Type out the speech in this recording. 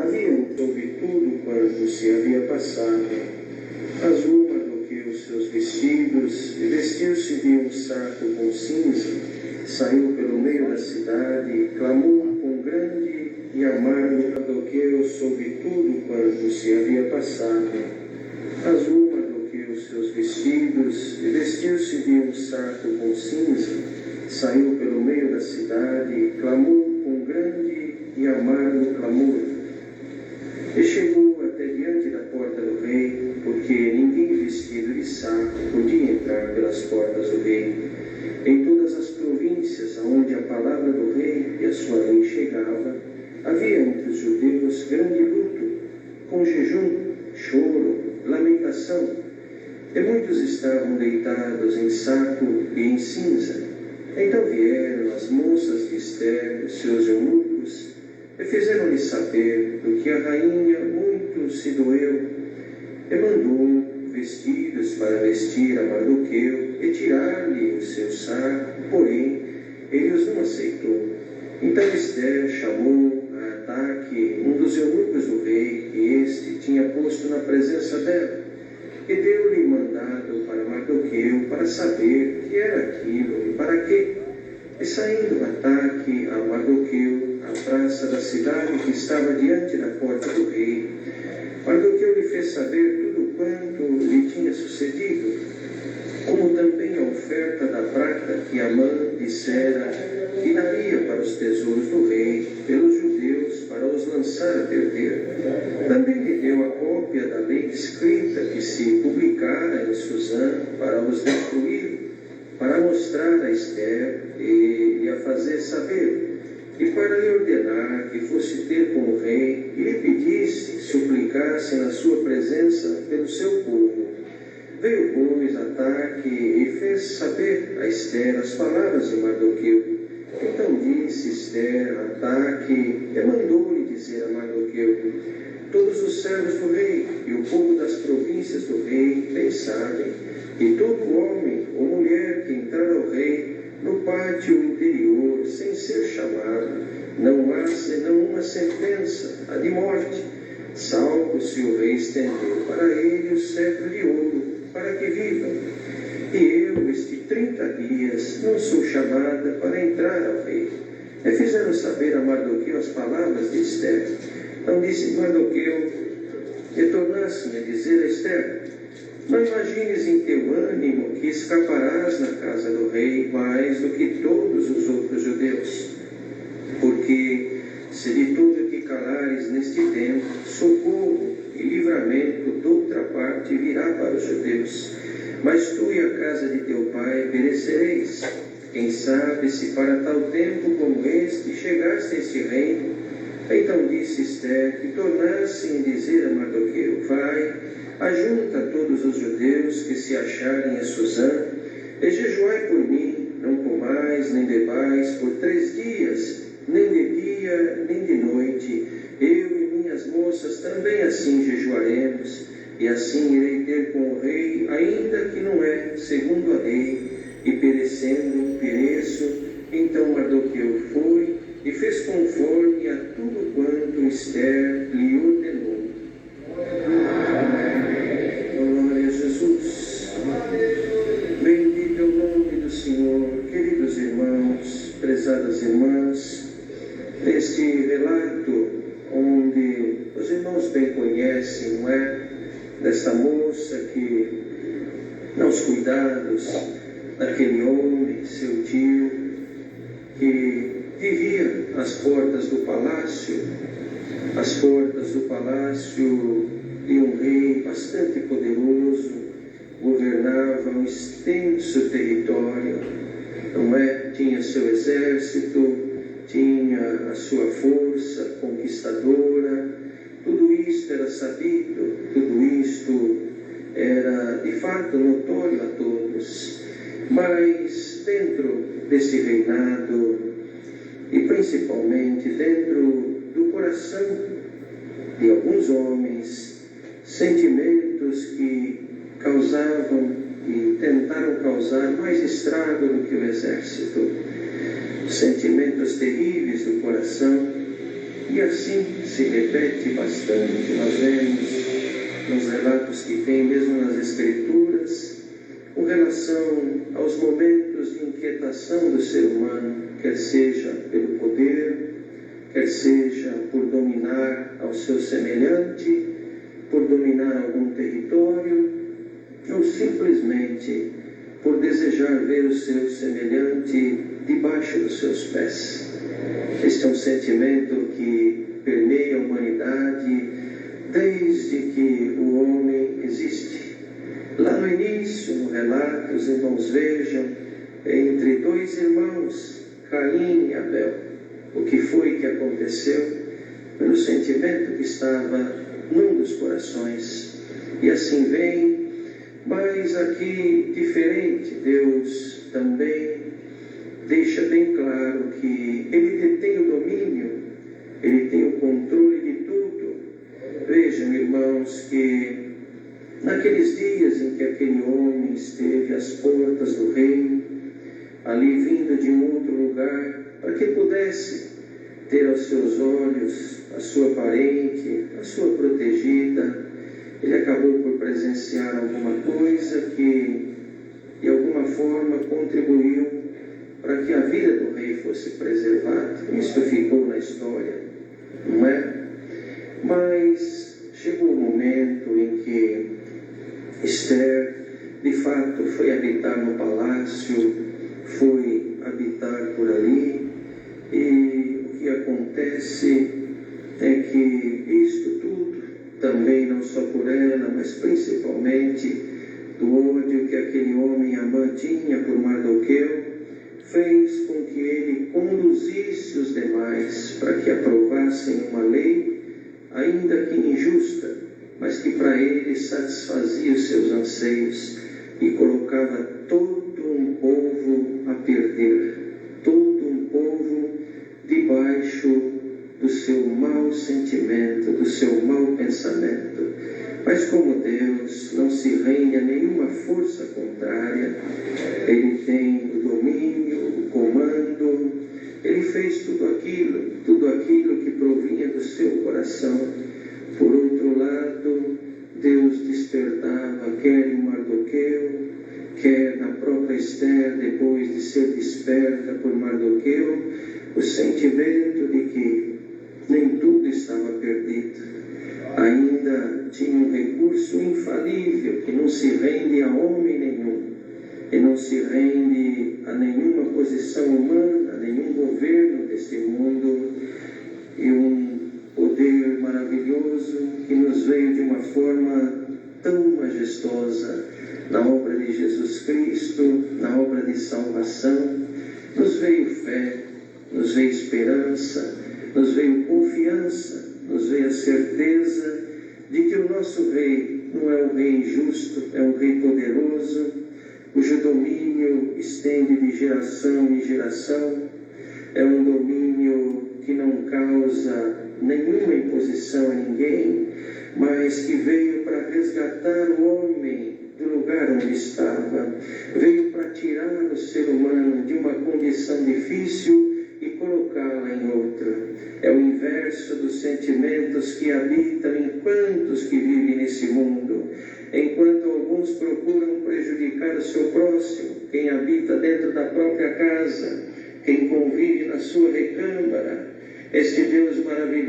Soube tudo quanto se havia passado. Azul mardoqueou seus vestidos e vestiu-se de um saco com cinza. Saiu pelo meio da cidade e clamou com grande e amargo. Mardoqueu soube tudo quanto se havia passado. Azul mardoqueou seus vestidos e vestiu-se de um saco com cinza. Saiu pelo meio da cidade e clamou com grande e amargo clamor. E chegou até diante da porta do rei, porque ninguém vestido de saco podia entrar pelas portas do rei. Em todas as províncias aonde a palavra do rei e a sua lei chegava, havia entre os judeus grande luto, com jejum, choro, lamentação. E muitos estavam deitados em saco e em cinza. Então vieram as moças de Ester, os seus eunucos, e fizeram-lhe saber do que a rainha muito se doeu, e mandou vestidos para vestir a Mardoqueu e tirar-lhe o seu saco, porém ele os não aceitou. Então Ester chamou a Ataque, um dos eunucos do rei, que este tinha posto na presença dela, e deu-lhe mandado para Mardoqueu para saber que era aquilo e para quê. E saindo Ataque a Mardoqueu, à praça da cidade que estava diante da porta do rei, Mardoqueu lhe fez saber tudo quanto lhe tinha sucedido, como também a oferta da prata que Amã dissera que daria para os tesouros do rei, pelos judeus, para os lançar a perder. Também lhe deu a cópia da lei escrita que se publicara em Susã para os destruir, para mostrar a Ester e lhe a fazer saber, e para lhe ordenar que fosse ter com o rei e lhe pedisse, suplicasse na sua presença pelo seu povo. Veio, pois, Ataque e fez saber a Ester as palavras de Mardoqueu. Então disse Ester a Ataque e mandou-lhe dizer a Mardoqueu: todos os servos do rei e o povo das províncias do rei bem sabem que todo homem ou mulher que entrar ao rei no pátio interior, sem ser chamado, não há senão uma sentença, a de morte, salvo se o rei estender para ele o cetro de ouro, para que viva. E eu, estes 30 dias, não sou chamada para entrar ao rei. E fizeram saber a Mardoqueu as palavras de Ester. Então disse Mardoqueu, e tornasse-me a dizer a Ester: não imagines em teu ânimo que escaparás na casa do rei mais do que todos os outros judeus, porque se de tudo que calares neste tempo, socorro e livramento de outra parte virá para os judeus. Mas tu e a casa de teu pai perecereis. Quem sabe se para tal tempo como este chegaste a este reino. Então disse Ester que tornassem dizer a Mardoqueu: vai, ajunta todos os judeus que se acharem em Susã, e jejuai por mim, não comais nem bebais por 3 dias, nem de dia nem de noite. Eu e minhas moças também assim jejuaremos, e assim irei ter com o rei, ainda que não é segundo a lei, e perecendo pereço. Então Mardoqueu foi e fez conforme a tudo quanto Ester lhe ordenou. Glória a Jesus. Bendito é o nome do Senhor. Queridos irmãos, prezadas irmãs, neste relato onde os irmãos bem conhecem, não é? Desta moça que, aos cuidados daquele homem, seu tio, que vivia às portas do palácio de um rei bastante poderoso, governava um extenso território, não é? Tinha seu exército, tinha a sua força conquistadora. Tudo isto era sabido, tudo isto era de fato notório a todos. Mas dentro desse reinado, e principalmente dentro do coração de alguns homens, sentimentos que causavam e tentaram causar mais estrago do que o exército, sentimentos terríveis do coração E assim se repete bastante. Nós vemos nos relatos que tem, mesmo nas Escrituras, com relação aos momentos de inquietação do ser humano, quer seja pelo poder, quer seja por dominar ao seu semelhante, por dominar algum território, ou simplesmente por desejar ver o seu semelhante debaixo dos seus pés. Este é um sentimento que permeia a humanidade desde que o homem existe. Lá no início, no relato, os irmãos vejam, entre dois irmãos, Caim e Abel, o que foi que aconteceu pelo sentimento que estava num dos corações. E assim vem, mas aqui diferente, Deus também deixa bem claro que Ele detém o domínio, Ele tem o controle de tudo. Vejam, irmãos, que naqueles dias em que aquele homem esteve às portas do reino, ali vindo de um outro lugar, para que pudesse ter aos seus olhos a sua parente, a sua protegida, ele acabou por presenciar alguma coisa que, de alguma forma, contribuiu para que a vida do rei fosse preservada. Isso ficou na história, não é? Mas chegou o momento em que Esther, de fato, foi habitar no palácio, foi habitar por ali, e o que acontece é que isto tudo, também não só por ela, mas principalmente do ódio que aquele homem Amã tinha por Mardoqueu, fez com que ele conduzisse os demais para que aprovassem uma lei, ainda que injusta, mas que para ele satisfazia os seus anseios e colocava todo um povo a perder, todo um povo debaixo do seu mau sentimento, do seu mau pensamento. Mas como Deus não se rende a nenhuma força contrária, Ele tem o domínio, o comando, Ele fez tudo aquilo que provinha do seu coração. Por outro lado, Deus despertava, quer em Mardoqueu, quer na própria Esther, depois de ser desperta por Mardoqueu, o sentimento de que nem tudo estava perdido. Ainda tinha um recurso infalível que não se rende a homem nenhum, e não se rende a nenhuma posição humana, a nenhum governo deste mundo, e um poder maravilhoso que nos veio de uma forma tão majestosa na obra de Jesus Cristo, na obra de salvação. Nos veio fé, nos veio esperança, nos veio confiança, nos veio a certeza de que o nosso Rei não é um Rei injusto, é um Rei poderoso, cujo domínio estende de geração em geração, é um domínio que não causa nenhuma imposição a ninguém, mas que veio para resgatar o homem do lugar onde estava, veio para tirar o ser humano de uma condição difícil e colocá-la em outra. É o inverso dos sentimentos que habitam em quantos que vivem nesse mundo. Enquanto alguns procuram prejudicar o seu próximo, quem habita dentro da própria casa, quem convive na sua recâmara, este Deus maravilhoso